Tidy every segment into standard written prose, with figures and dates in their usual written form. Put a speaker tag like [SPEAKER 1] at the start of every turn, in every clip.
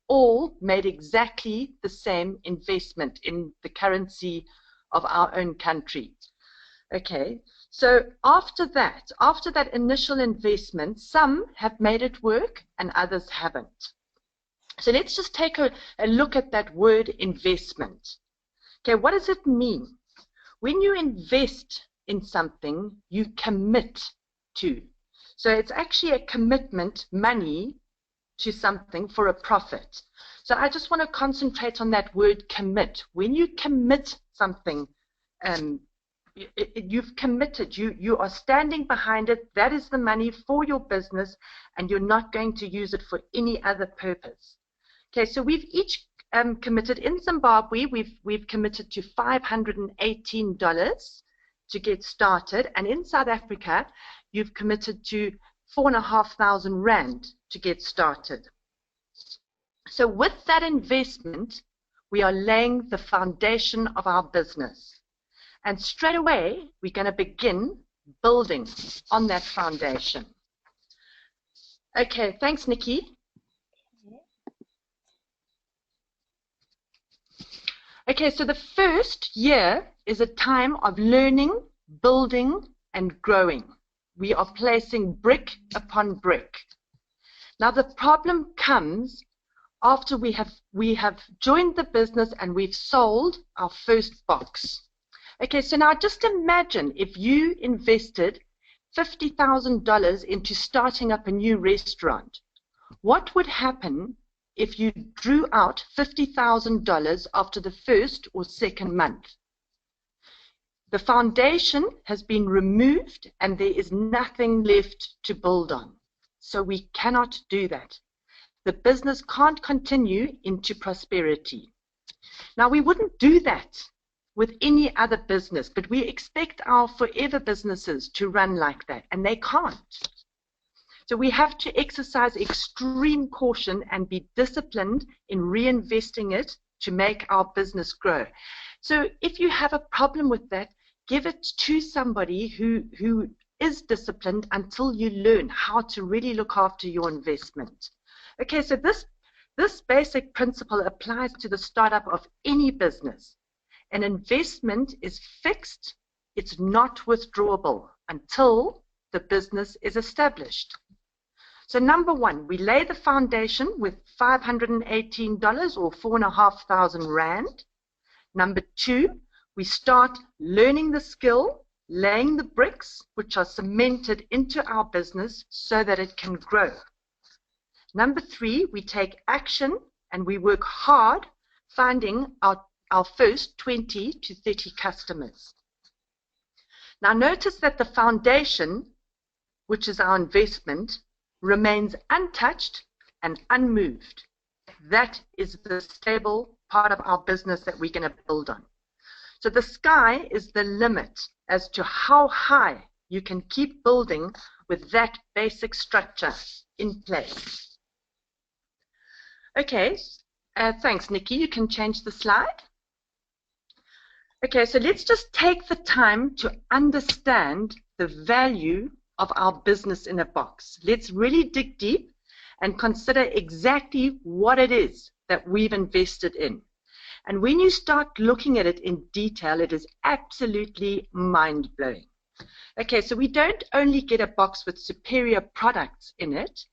[SPEAKER 1] all made exactly the same investment in the currency of our own country. Okay, so after that initial investment, some have made it work and others haven't. So let's just take a look at that word investment. Okay, what does it mean? When you invest in something, you commit to. So it's actually a commitment, money, to something for a profit. So I just want to concentrate on that word commit. When you commit something, you've committed, you are standing behind it, that is the money for your business, and you're not going to use it for any other purpose. Okay, so we've each committed. In Zimbabwe, we've committed to $518 to get started, and in South Africa, you've committed to 4,500 Rand to get started. So with that investment, we are laying the foundation of our business. And straight away, we're going to begin building on that foundation. Okay, thanks, Nikki. Okay, so the first year is a time of learning, building, and growing. We are placing brick upon brick. Now the problem comes after we have joined the business and we've sold our first box. Okay, so now just imagine if you invested $50,000 into starting up a new restaurant. What would happen if you drew out $50,000 after the first or second month? The foundation has been removed and there is nothing left to build on. So we cannot do that. The business can't continue into prosperity. Now we wouldn't do that with any other business, but we expect our forever businesses to run like that, and they can't. So we have to exercise extreme caution and be disciplined in reinvesting it to make our business grow. So if you have a problem with that, give it to somebody who is disciplined until you learn how to really look after your investment. Okay, so this basic principle applies to the startup of any business. An investment is fixed, it's not withdrawable until the business is established. So number one, we lay the foundation with $518 or 4,500 Rand. Number two, we start learning the skill, laying the bricks which are cemented into our business so that it can grow. Number three, we take action and we work hard finding our first 20 to 30 customers. Now notice that the foundation, which is our investment, remains untouched and unmoved. That is the stable part of our business that we're going to build on. So the sky is the limit as to how high you can keep building with that basic structure in place. Okay, thanks, Nikki. You can change the slide. Okay, so let's just take the time to understand the value of our business in a box. Let's really dig deep and consider exactly what it is that we've invested in. And when you start looking at it in detail, it is absolutely mind-blowing. Okay, so we don't only get a box with superior products in it,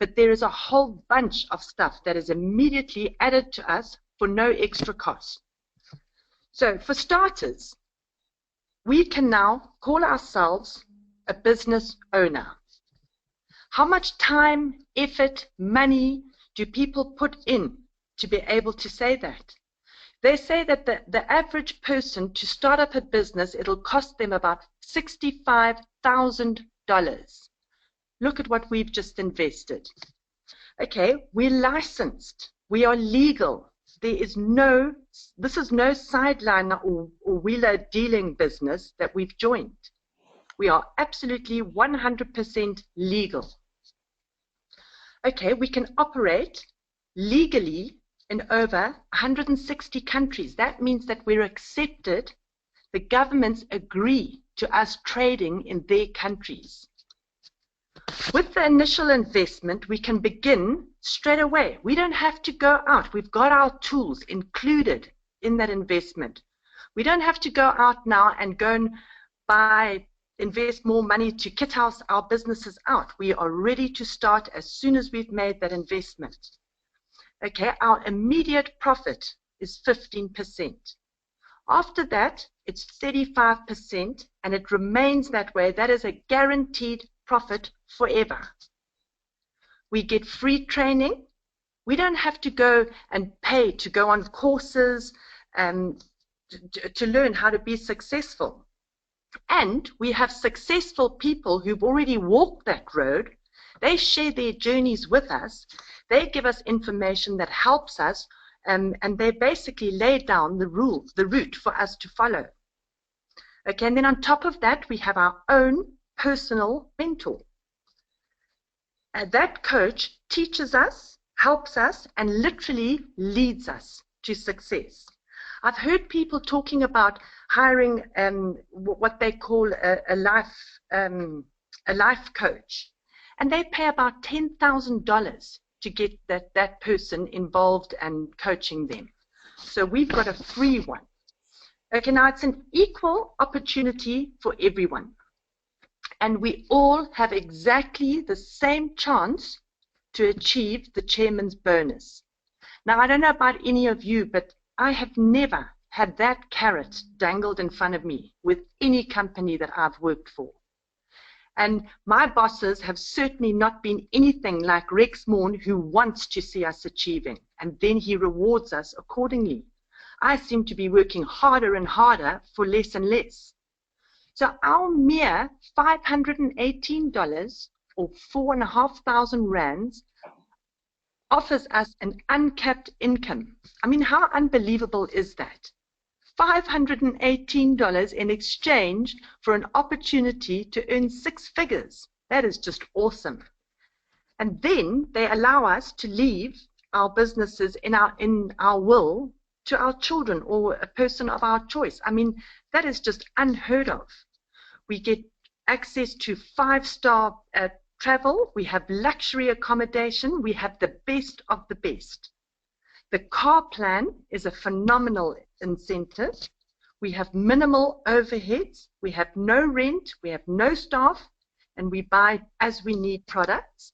[SPEAKER 1] but there is a whole bunch of stuff that is immediately added to us for no extra cost. So for starters, we can now call ourselves a business owner. How much time, effort, money do people put in to be able to say that? They say that the average person to start up a business, it'll cost them about $65,000. Look at what we've just invested. Okay, we're licensed. We are legal. This is no sideline or wheeler dealing business that we've joined. We are absolutely 100% legal. Okay, we can operate legally in over 160 countries. That means that we're accepted. The governments agree to us trading in their countries. With the initial investment, we can begin straight away. We don't have to go out. We've got our tools included in that investment. We don't have to go out now and go and invest more money to kit our businesses out. We are ready to start as soon as we've made that investment. Okay, our immediate profit is 15%. After that, it's 35%, and it remains that way. That is a guaranteed profit forever. We get free training. We don't have to go and pay to go on courses and to learn how to be successful. And we have successful people who've already walked that road. They share their journeys with us. They give us information that helps us, and they basically lay down the route for us to follow. Okay, and then on top of that, we have our own personal mentor. That coach teaches us, helps us, and literally leads us to success. I've heard people talking about hiring what they call a life coach, and they pay about $10,000 to get that person involved and coaching them. So we've got a free one. Okay, now it's an equal opportunity for everyone. And we all have exactly the same chance to achieve the chairman's bonus. Now, I don't know about any of you, but I have never had that carrot dangled in front of me with any company that I've worked for. And my bosses have certainly not been anything like Rex Morn, who wants to see us achieving, and then he rewards us accordingly. I seem to be working harder and harder for less and less. So our mere $518 or 4,500 rands offers us an uncapped income. I mean, how unbelievable is that? $518 in exchange for an opportunity to earn 6 figures. That is just awesome. And then they allow us to leave our businesses in our will to our children or a person of our choice. I mean, that is just unheard of. We get access to 5-star travel. We have luxury accommodation. We have the best of the best. The car plan is a phenomenal incentive. We have minimal overheads. We have no rent. We have no staff. And we buy as we need products.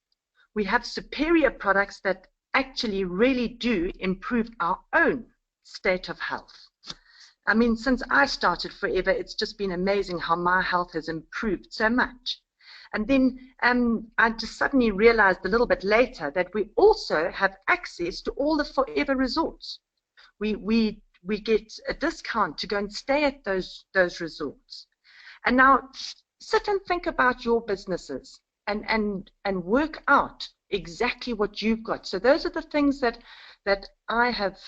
[SPEAKER 1] We have superior products that actually really do improve our own state of health. I mean, since I started Forever, it's just been amazing how my health has improved so much. And then I just suddenly realized a little bit later that we also have access to all the Forever resorts. We get a discount to go and stay at those resorts. And now sit and think about your businesses and work out exactly what you've got. So those are the things that I have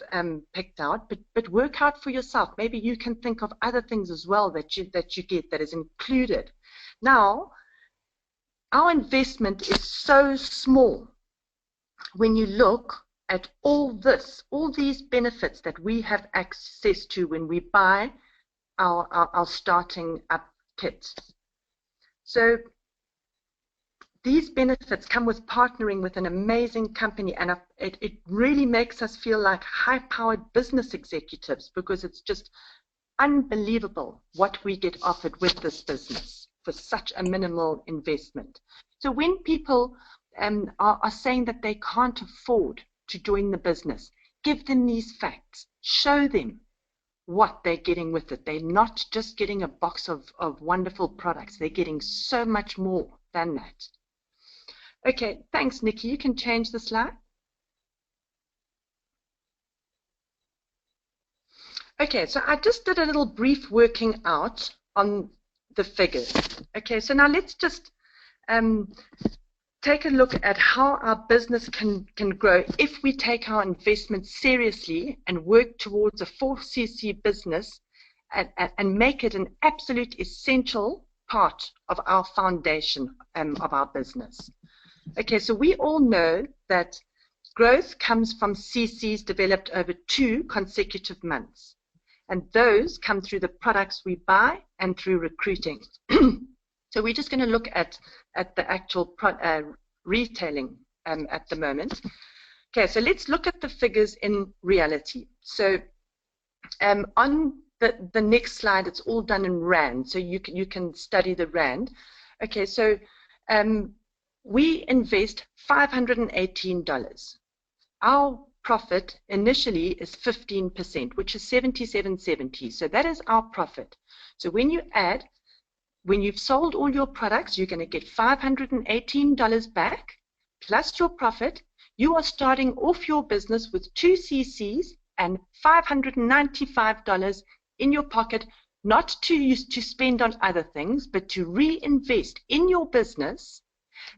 [SPEAKER 1] picked out, but work out for yourself. Maybe you can think of other things as well that you get that is included. Now, our investment is so small when you look at all these benefits that we have access to when we buy our starting up kit. So these benefits come with partnering with an amazing company, and it really makes us feel like high-powered business executives, because it's just unbelievable what we get offered with this business for such a minimal investment. So when people are saying that they can't afford to join the business, give them these facts. Show them what they're getting with it. They're not just getting a box of wonderful products. They're getting so much more than that. Okay, thanks, Nikki. You can change the slide. Okay, so I just did a little brief working out on the figures. Okay, so now let's just take a look at how our business can grow if we take our investment seriously and work towards a 4cc business and make it an absolute essential part of our foundation of our business. Okay, so we all know that growth comes from CCs developed over 2 consecutive months. And those come through the products we buy and through recruiting. So we're just going to look at the actual retailing at the moment. Okay, so let's look at the figures in reality. So on the next slide, it's all done in Rand, so you can study the Rand. Okay, so we invest $518. Our profit initially is 15%, which is $77.70. So that is our profit. So when you add, when you've sold all your products, you're going to get $518 back plus your profit. You are starting off your business with 2 cc's and $595 in your pocket, not to use to spend on other things, but to reinvest in your business.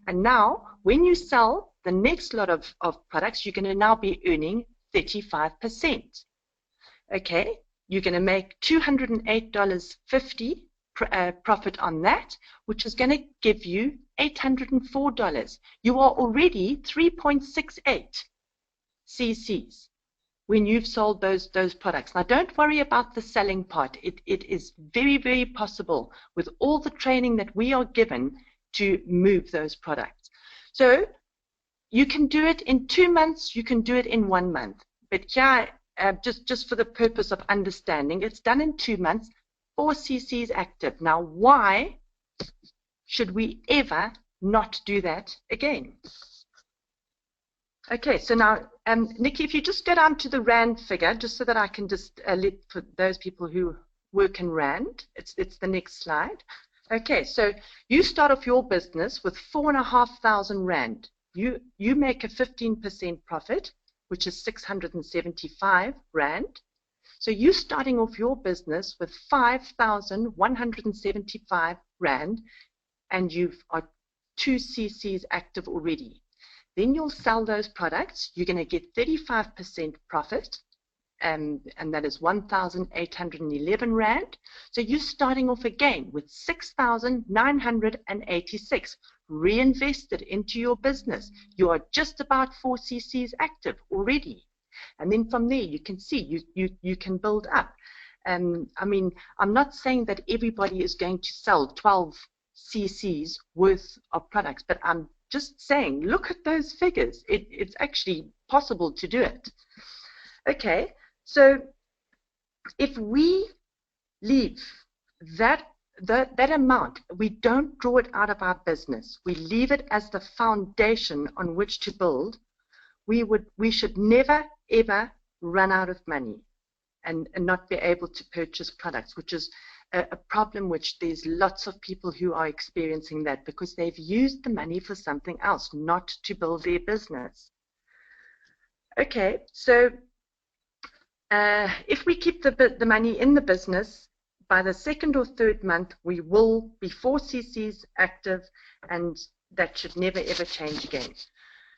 [SPEAKER 1] And now, when you sell the next lot of products, you're going to now be earning 35%. Okay, you're going to make $208.50 profit on that, which is going to give you $804. You are already 3.68 cc's when you've sold those products. Now, don't worry about the selling part. It is very, very possible with all the training that we are given to move those products. So you can do it in 2 months, you can do it in 1 month. But yeah, just for the purpose of understanding, it's done in 2 months, 4 cc's active. Now, why should we ever not do that again? Okay, so now, Nikki, if you just go down to the Rand figure, just so that I can just let for those people who work in Rand, it's the next slide. Okay, so you start off your business with 4,500 Rand. You make a 15% profit, which is 675 Rand. So you're starting off your business with 5,175 Rand, and you've got 2 cc's active already. Then you'll sell those products. You're going to get 35% profit, and that is 1,811 Rand. So you're starting off again with 6,986 reinvested into your business. You are just about 4 cc's active already. And then from there, you can see you can build up. I mean, I'm not saying that everybody is going to sell 12 cc's worth of products, but I'm just saying, look at those figures. It's actually possible to do it. Okay, so if we leave that amount, we don't draw it out of our business. We leave it as the foundation on which to build. We should never ever run out of money and not be able to purchase products, which is a problem which there's lots of people who are experiencing that because they've used the money for something else, not to build their business. Okay, so if we keep the money in the business, by the 2nd or 3rd month, we will be 4 cc's active, and that should never ever change again.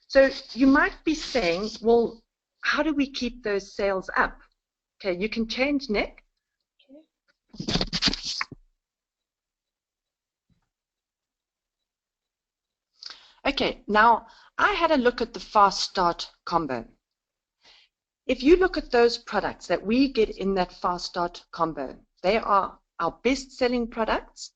[SPEAKER 1] So you might be saying, well, how do we keep those sales up? Okay, you can change, Nick. Okay, now I had a look at the Fast Start combo. If you look at those products that we get in that Fast Start combo, they are our best-selling products,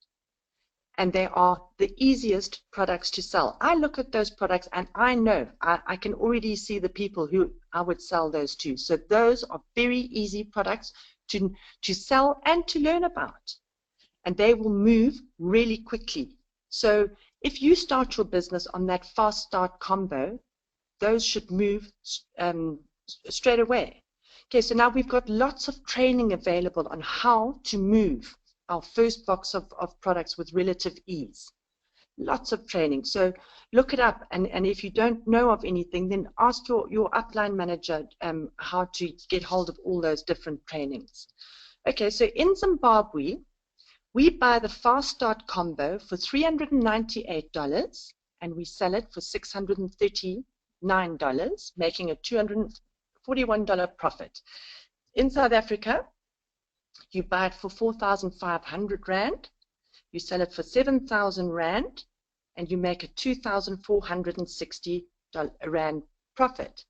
[SPEAKER 1] and they are the easiest products to sell. I look at those products and I know I can already see the people who I would sell those to. So those are very easy products to sell and to learn about, and they will move really quickly. So if you start your business on that Fast Start combo, those should move straight away. Okay, so now we've got lots of training available on how to move our first box of products with relative ease. Lots of training. So look it up, and if you don't know of anything, then ask your upline manager how to get hold of all those different trainings. Okay, so in Zimbabwe, we buy the Fast Start combo for $398, and we sell it for $639, making a $241 profit. In South Africa, you buy it for 4,500 Rand, you sell it for 7,000 Rand, and you make a 2,460 Rand profit.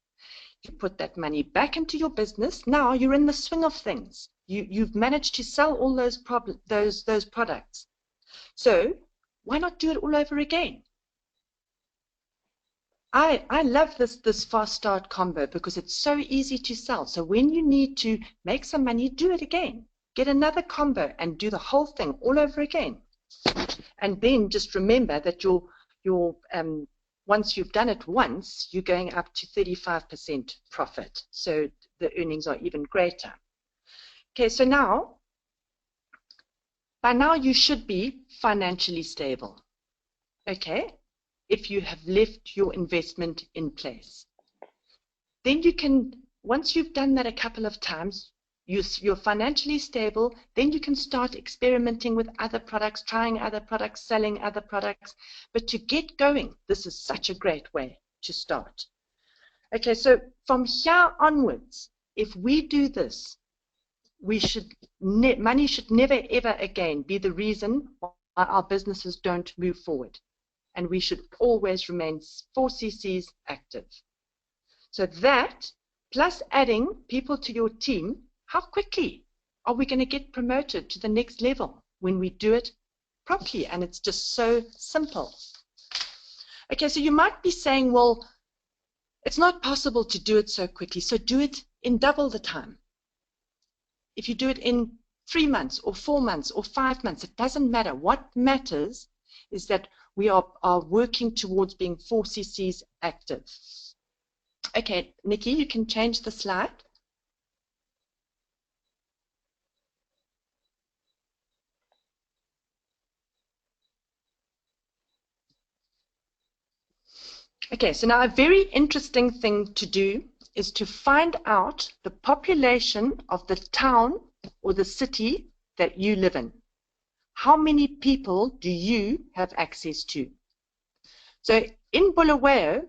[SPEAKER 1] You put that money back into your business. Now you're in the swing of things. You've managed to sell all those products. So why not do it all over again? I love this fast start combo because it's so easy to sell. So when you need to make some money, do it again. Get another combo and do the whole thing all over again. And then just remember that your once you've done it once, you're going up to 35% profit. So the earnings are even greater. Okay, so now, by now you should be financially stable. Okay, if you have left your investment in place. Then you can, once you've done that a couple of times, you're financially stable, then you can start experimenting with other products, trying other products, selling other products. But to get going, this is such a great way to start. Okay, so from here onwards, if we do this, money should never ever again be the reason why our businesses don't move forward. And we should always remain 4CCs active. So that, plus adding people to your team, how quickly are we going to get promoted to the next level when we do it properly? And it's just so simple. Okay, so you might be saying, well, it's not possible to do it so quickly, so do it in double the time. If you do it in 3 months or 4 months or 5 months, it doesn't matter. What matters is that we are working towards being 4CCs active. Okay, Nikki, you can change the slide. Okay, so now a very interesting thing to do is to find out the population of the town or the city that you live in. How many people do you have access to? So in Bulawayo,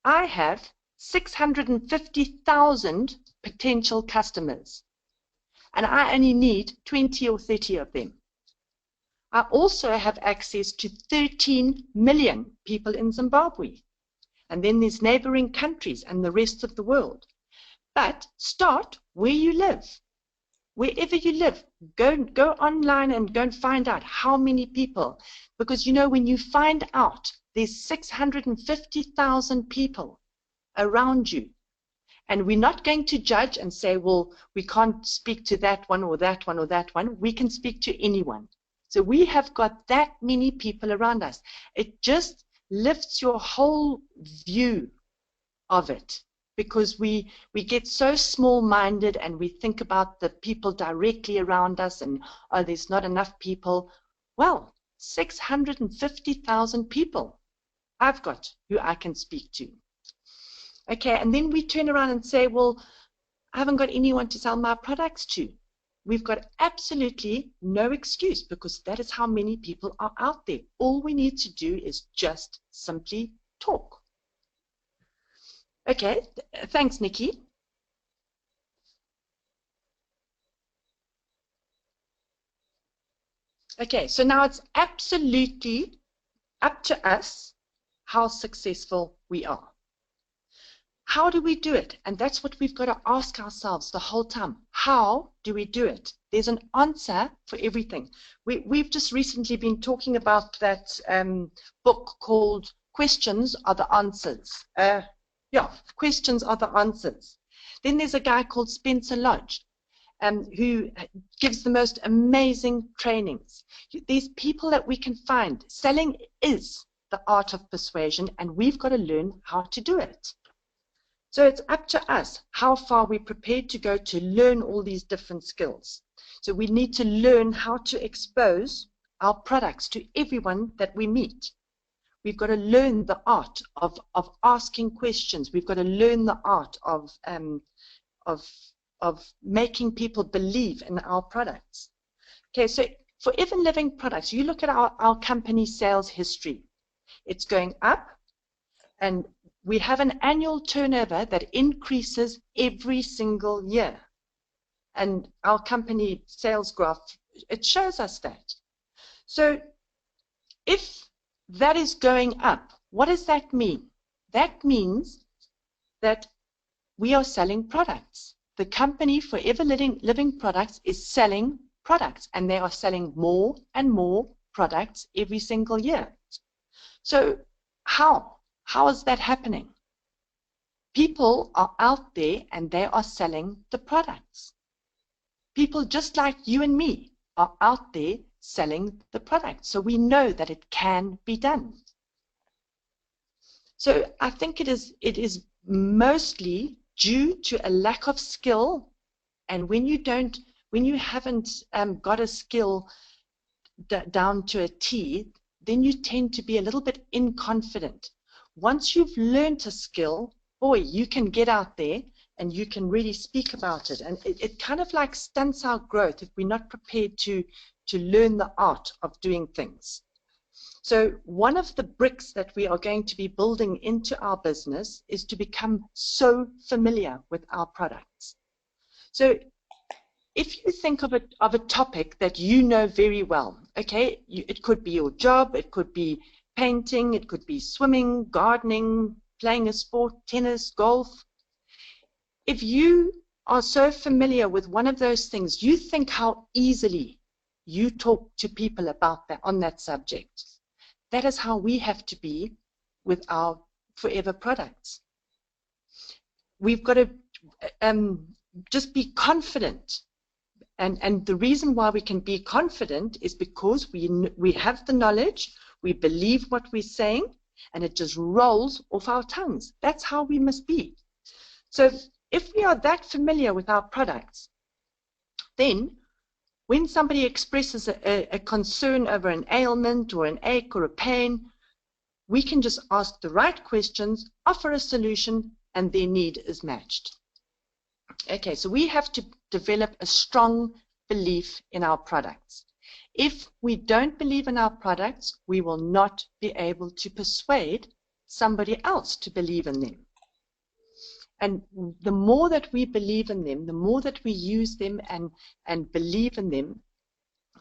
[SPEAKER 1] I have 650,000 potential customers, and I only need 20 or 30 of them. I also have access to 13 million people in Zimbabwe. And then there's neighboring countries and the rest of the world. But start where you live. Wherever you live, go online and go and find out how many people. Because you know, when you find out there's 650,000 people around you, and we're not going to judge and say, well, we can't speak to that one or that one or that one. We can speak to anyone. So we have got that many people around us. It just lifts your whole view of it, because we get so small-minded and we think about the people directly around us and, oh, there's not enough people. Well, 650,000 people I've got who I can speak to. Okay, and then we turn around and say, well, I haven't got anyone to sell my products to. We've got absolutely no excuse, because that is how many people are out there. All we need to do is just simply talk. Okay, thanks, Nikki. Okay, so now it's absolutely up to us how successful we are. How do we do it? And that's what we've got to ask ourselves the whole time. How do we do it? There's an answer for everything. We've just recently been talking about that book called Questions Are the Answers. Questions Are the Answers. Then there's a guy called Spencer Lodge, who gives the most amazing trainings. These people that we can find. Selling is the art of persuasion, and we've got to learn how to do it. So it's up to us how far we're prepared to go to learn all these different skills. So we need to learn how to expose our products to everyone that we meet. We've got to learn the art of asking questions. We've got to learn the art of making people believe in our products. Okay, so for Even Living Products, you look at our company sales history. It's going up, and we have an annual turnover that increases every single year. And our company sales graph, it shows us that. So if that is going up, what does that mean? That means that we are selling products. The company Forever Living Products is selling products, and they are selling more and more products every single year. So how? How is that happening? People are out there and they are selling the products. People just like you and me are out there selling the products. So we know that it can be done. So I think it is mostly due to a lack of skill. And when you haven't got a skill down to a T, then you tend to be a little bit inconfident. Once you've learned a skill, boy, you can get out there and you can really speak about it. And it kind of like stunts our growth if we're not prepared to learn the art of doing things. So one of the bricks that we are going to be building into our business is to become so familiar with our products. So if you think of a topic that you know very well, okay, it could be your job, it could be painting, it could be swimming, gardening, playing a sport, tennis, golf. If you are so familiar with one of those things, you think how easily you talk to people about that on that subject. That is how we have to be with our forever products. We've got to just be confident. And the reason why we can be confident is because we have the knowledge, we believe what we're saying, and it just rolls off our tongues. That's how we must be. So if we are that familiar with our products, then when somebody expresses a concern over an ailment or an ache or a pain, we can just ask the right questions, offer a solution, and their need is matched. Okay, so we have to develop a strong belief in our products. If we don't believe in our products, we will not be able to persuade somebody else to believe in them. And the more that we believe in them, the more that we use them and believe in them,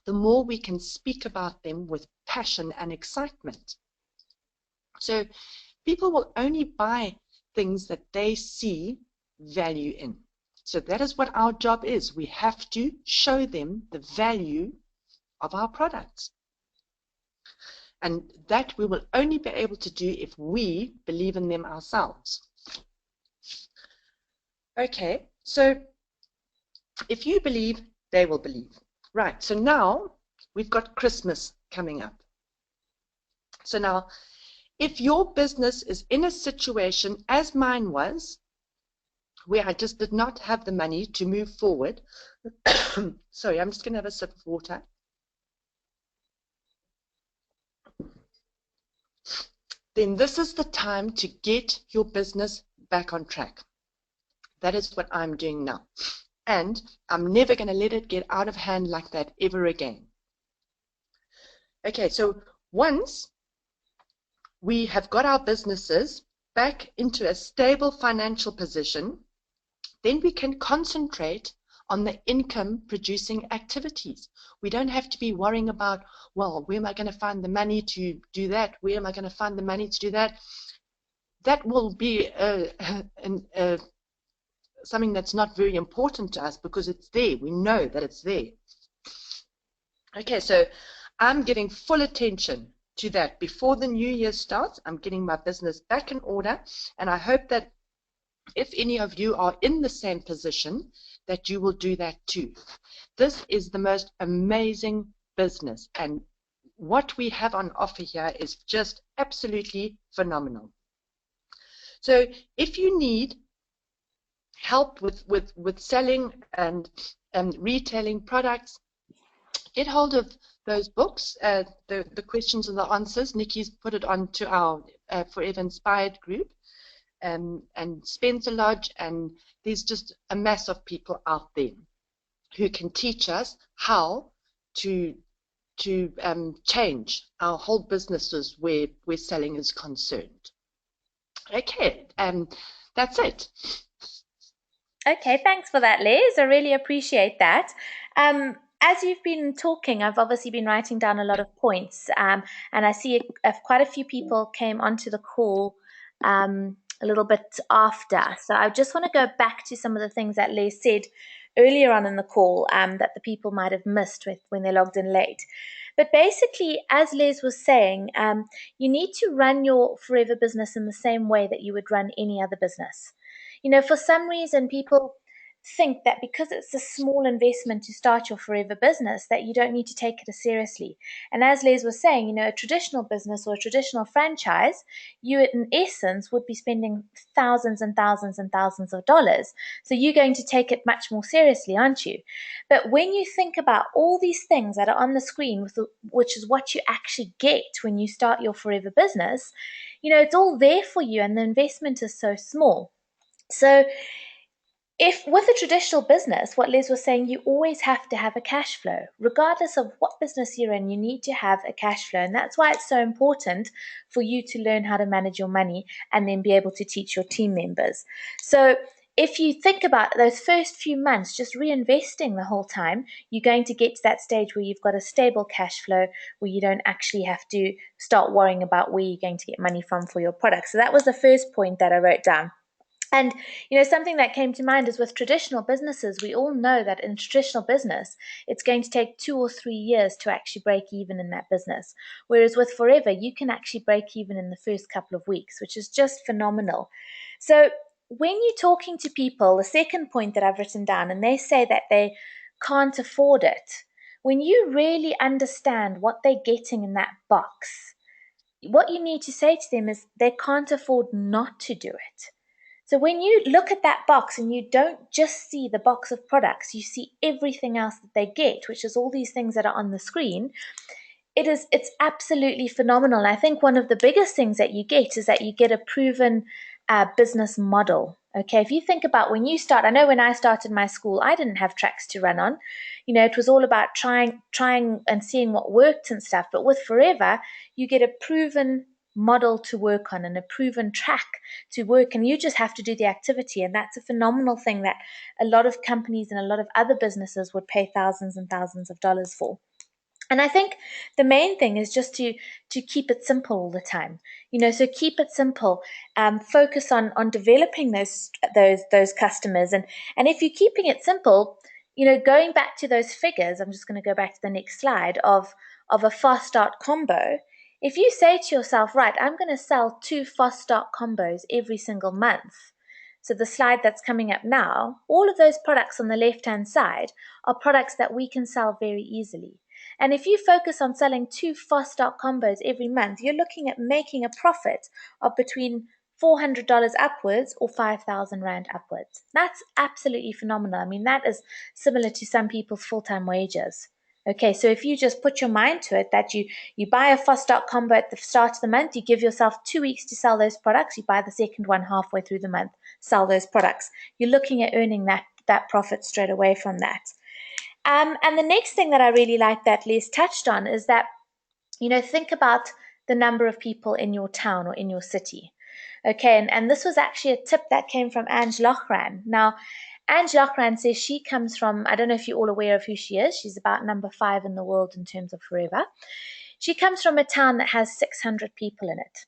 [SPEAKER 1] the more we can speak about them with passion and excitement. So people will only buy things that they see value in. So that is what our job is. We have to show them the value of our products. And that we will only be able to do if we believe in them ourselves. Okay, so if you believe, they will believe. Right, so now we've got Christmas coming up. So now, if your business is in a situation, as mine was, where I just did not have the money to move forward. Sorry, I'm just going to have a sip of water. Then this is the time to get your business back on track. That is what I'm doing now. And I'm never going to let it get out of hand like that ever again. Okay, so once we have got our businesses back into a stable financial position, then we can concentrate on the income producing activities. We don't have to be worrying about, well, where am I going to find the money to do that? Where am I going to find the money to do that? That will be something that's not very important to us because it's there. We know that it's there. Okay, so I'm giving full attention to that. Before the new year starts, I'm getting my business back in order, and I hope that if any of you are in the same position, that you will do that too. This is the most amazing business, and what we have on offer here is just absolutely phenomenal. So if you need help with selling and retailing products, get hold of those books, the questions and the answers. Nikki's put it onto our Forever Inspired group. And Spencer Lodge, and there's just a mass of people out there who can teach us how to change our whole businesses where selling is concerned. Okay, that's it.
[SPEAKER 2] Okay, thanks for that, Liz. I really appreciate that. As you've been talking, I've obviously been writing down a lot of points, and I see quite a few people came onto the call a little bit after. So I just want to go back to some of the things that Liz said earlier on in the call that the people might have missed when they logged in late. But basically, as Les was saying, you need to run your forever business in the same way that you would run any other business. For some reason, people think that because it's a small investment to start your forever business, that you don't need to take it as seriously. And as Les was saying, a traditional business or a traditional franchise, you in essence would be spending thousands and thousands and thousands of dollars. So you're going to take it much more seriously, aren't you? But when you think about all these things that are on the screen, which is what you actually get when you start your forever business, it's all there for you and the investment is so small. So if with a traditional business, what Les was saying, you always have to have a cash flow. Regardless of what business you're in, you need to have a cash flow. And that's why it's so important for you to learn how to manage your money and then be able to teach your team members. So if you think about those first few months, just reinvesting the whole time, you're going to get to that stage where you've got a stable cash flow, where you don't actually have to start worrying about where you're going to get money from for your product. So that was the first point that I wrote down. And, something that came to mind is with traditional businesses, we all know that in traditional business, it's going to take 2 or 3 years to actually break even in that business. Whereas with Forever, you can actually break even in the first couple of weeks, which is just phenomenal. So when you're talking to people, the second point that I've written down, and they say that they can't afford it, when you really understand what they're getting in that box, what you need to say to them is they can't afford not to do it. So when you look at that box and you don't just see the box of products, you see everything else that they get, which is all these things that are on the screen. It's absolutely phenomenal. I think one of the biggest things that you get is that you get a proven business model. Okay, if you think about when you start, I know when I started my school, I didn't have tracks to run on. It was all about trying and seeing what worked and stuff. But with Forever, you get a proven model to work on and a proven track to work, and you just have to do the activity. And that's a phenomenal thing that a lot of companies and a lot of other businesses would pay thousands and thousands of dollars for. And I think the main thing is just to keep it simple all the time. So keep it simple. Focus on developing those customers, and if you're keeping it simple, going back to those figures. I'm just going to go back to the next slide of a fast start combo. If you say to yourself, right, I'm going to sell 2 fast start combos every single month. So the slide that's coming up now, all of those products on the left-hand side are products that we can sell very easily. And if you focus on selling 2 fast start combos every month, you're looking at making a profit of between $400 upwards or 5,000 Rand upwards. That's absolutely phenomenal. I mean, that is similar to some people's full-time wages. Okay, so if you just put your mind to it that you buy a fast start combo at the start of the month, you give yourself 2 weeks to sell those products, you buy the second one halfway through the month, sell those products. You're looking at earning that profit straight away from that. And the next thing that I really like that Les touched on is that, think about the number of people in your town or in your city. Okay, and this was actually a tip that came from Ange Lochran. Now, Ange Lochran says she comes from, I don't know if you're all aware of who she is. She's about number 5 in the world in terms of Forever. She comes from a town that has 600 people in it.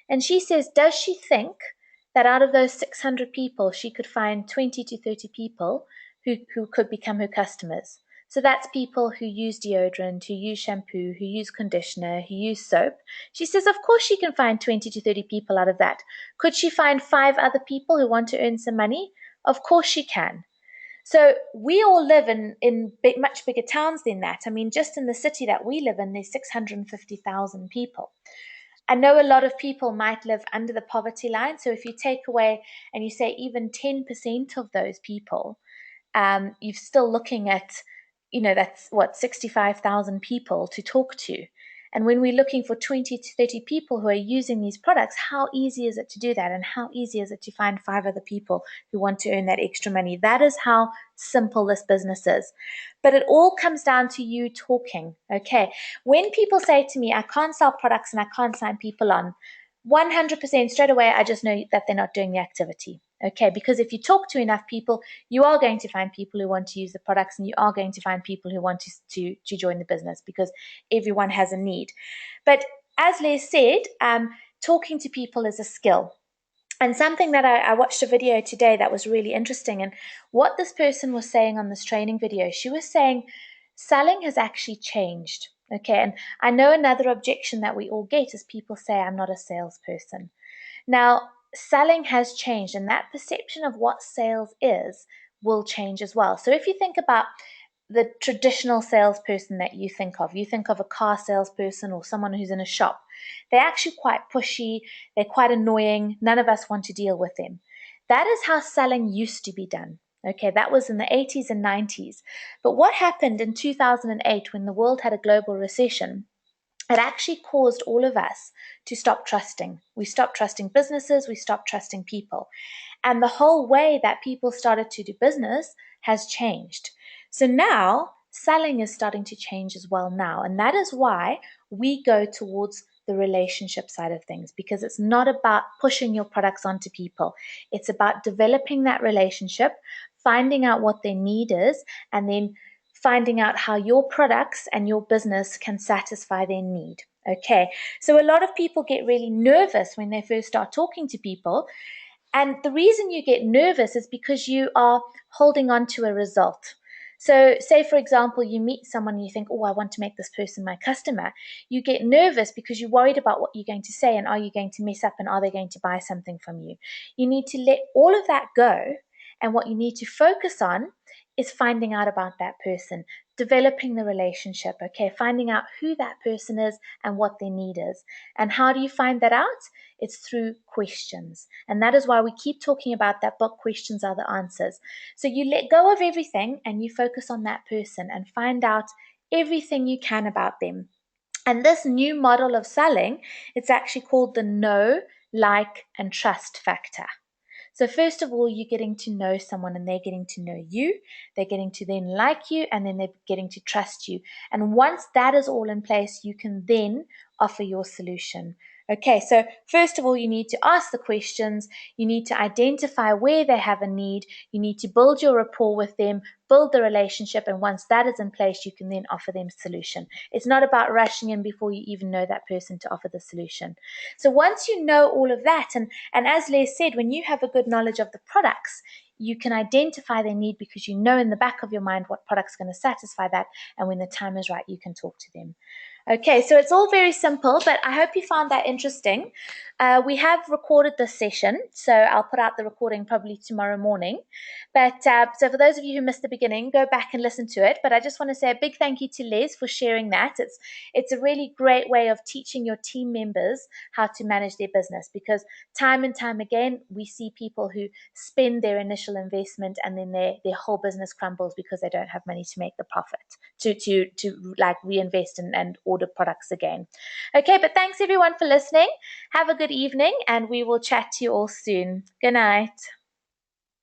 [SPEAKER 2] And she says, does she think that out of those 600 people, she could find 20 to 30 people who could become her customers? So that's people who use deodorant, who use shampoo, who use conditioner, who use soap. She says, of course she can find 20 to 30 people out of that. Could she find 5 other people who want to earn some money? Of course she can. So we all live in much bigger towns than that. I mean, just in the city that we live in, there's 650,000 people. I know a lot of people might live under the poverty line. So if you take away and you say even 10% of those people, you're still looking at, that's what, 65,000 people to talk to. And when we're looking for 20 to 30 people who are using these products, how easy is it to do that? And how easy is it to find 5 other people who want to earn that extra money? That is how simple this business is. But it all comes down to you talking, okay? When people say to me, I can't sell products and I can't sign people on, 100% straight away, I just know that they're not doing the activity. Okay, because if you talk to enough people, you are going to find people who want to use the products, and you are going to find people who want to join the business, because everyone has a need. But as Les said, talking to people is a skill. And something that I watched a video today that was really interesting, and what this person was saying on this training video, she was saying selling has actually changed. Okay, and I know another objection that we all get is people say, I'm not a salesperson. Now, selling has changed, and that perception of what sales is will change as well. So if you think about the traditional salesperson that you think of a car salesperson or someone who's in a shop. They're actually quite pushy, they're quite annoying. None of us want to deal with them. That is how selling used to be done. Okay, that was in the 80s and 90s. But what happened in 2008 when the world had a global recession? It actually caused all of us to stop trusting. We stopped trusting businesses, we stopped trusting people. And the whole way that people started to do business has changed. So now selling is starting to change as well now. And that is why we go towards the relationship side of things, because it's not about pushing your products onto people. It's about developing that relationship, finding out what their need is, and then finding out how your products and your business can satisfy their need. Okay, so a lot of people get really nervous when they first start talking to people. And the reason you get nervous is because you are holding on to a result. So, say for example, you meet someone and you think, oh, I want to make this person my customer. You get nervous because you're worried about what you're going to say and are you going to mess up and are they going to buy something from you? You need to let all of that go. And what you need to focus on is finding out about that person, developing the relationship, okay, finding out who that person is and what their need is. And how do you find that out? It's through questions. And that is why we keep talking about that book, Questions Are the Answers. So you let go of everything and you focus on that person and find out everything you can about them. And this new model of selling, it's actually called the know, like, and trust factor. So, first of all, you're getting to know someone and they're getting to know you. They're getting to then like you and then they're getting to trust you. And once that is all in place, you can then offer your solution. Okay, so first of all, you need to ask the questions. You need to identify where they have a need. You need to build your rapport with them, build the relationship. And once that is in place, you can then offer them a solution. It's not about rushing in before you even know that person to offer the solution. So once you know all of that, and as Les said, when you have a good knowledge of the products, you can identify their need because you know in the back of your mind what product's going to satisfy that. And when the time is right, you can talk to them. Okay, so it's all very simple, but I hope you found that interesting. We have recorded this session, so I'll put out the recording probably tomorrow morning. But so for those of you who missed the beginning, go back and listen to it. But I just want to say a big thank you to Les for sharing that. It's a really great way of teaching your team members how to manage their business, because time and time again, we see people who spend their initial investment and then their whole business crumbles because they don't have money to make the profit, to like reinvest and order products again. Okay, but thanks everyone for listening. Have a good evening and we will chat to you all soon. Good night.